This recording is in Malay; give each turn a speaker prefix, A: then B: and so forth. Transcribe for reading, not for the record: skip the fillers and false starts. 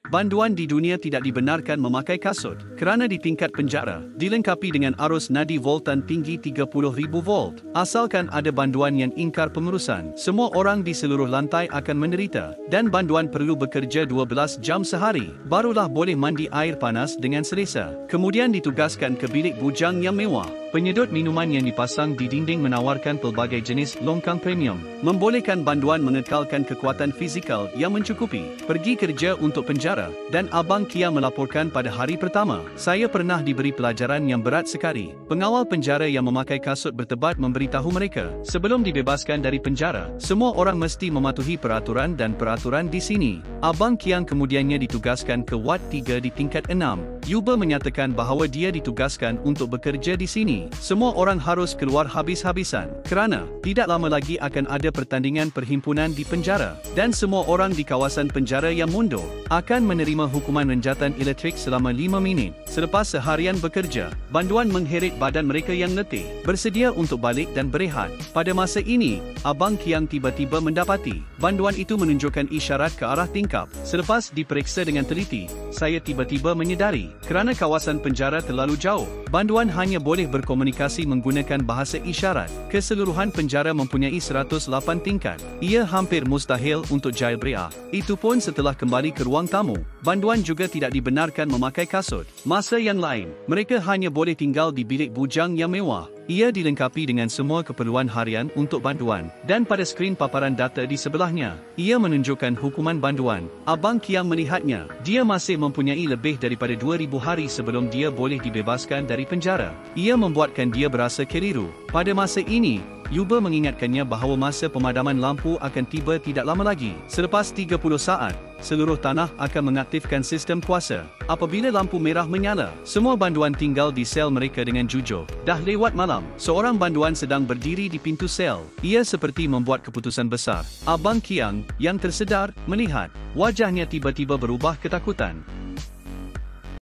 A: Banduan di dunia tidak dibenarkan memakai kasut kerana di tingkat penjara dilengkapi dengan arus nadi voltan tinggi 30,000 volt. Asalkan ada banduan yang ingkar pengurusan, semua orang di seluruh lantai akan menderita dan banduan perlu bekerja 12 jam sehari barulah boleh mandi air panas dengan selesa. Kemudian ditugaskan ke bilik bujang yang mewah. Penyedut minuman yang dipasang di dinding menawarkan pelbagai jenis longkang premium, membolehkan banduan mengekalkan kekuatan fizikal yang mencukupi. Pergi kerja untuk penjara, dan Abang Kia melaporkan pada hari pertama, saya pernah diberi pelajaran yang berat sekali. Pengawal penjara yang memakai kasut bertebat memberitahu mereka, sebelum dibebaskan dari penjara, semua orang mesti mematuhi peraturan dan peraturan di sini. Abang Kiang kemudiannya ditugaskan ke Wad 3 di tingkat 6. Yuba menyatakan bahawa dia ditugaskan untuk bekerja di sini. Semua orang harus keluar habis-habisan kerana tidak lama lagi akan ada pertandingan perhimpunan di penjara dan semua orang di kawasan penjara yang mundur akan menerima hukuman renjatan elektrik selama 5 minit. Selepas seharian bekerja, banduan mengheret badan mereka yang letih, bersedia untuk balik dan berehat. Pada masa ini, Abang Kiang tiba-tiba mendapati banduan itu menunjukkan isyarat ke arah tingkap. Selepas diperiksa dengan teliti, saya tiba-tiba menyedari kerana kawasan penjara terlalu jauh, banduan hanya boleh berkomunikasi menggunakan bahasa isyarat. Keseluruhan penjara mempunyai 108 tingkat. Ia hampir mustahil untuk jailbreak. Itu pun setelah kembali ke ruang tamu. Banduan juga tidak dibenarkan memakai kasut. Masa yang lain, mereka hanya boleh tinggal di bilik bujang yang mewah. Ia dilengkapi dengan semua keperluan harian untuk banduan dan pada skrin paparan data di sebelahnya, ia menunjukkan hukuman banduan. Abang Kiang melihatnya. Dia masih mempunyai lebih daripada 2,000 hari sebelum dia boleh dibebaskan dari penjara. Ia membuatkan dia berasa keliru. Pada masa ini, Yuba mengingatkannya bahawa masa pemadaman lampu akan tiba tidak lama lagi. Selepas 30 saat, seluruh tanah akan mengaktifkan sistem kuasa. Apabila lampu merah menyala, semua banduan tinggal di sel mereka dengan jujur. Dah lewat malam, seorang banduan sedang berdiri di pintu sel. Ia seperti membuat keputusan besar. Abang Kiang, yang tersedar, melihat wajahnya tiba-tiba berubah ketakutan.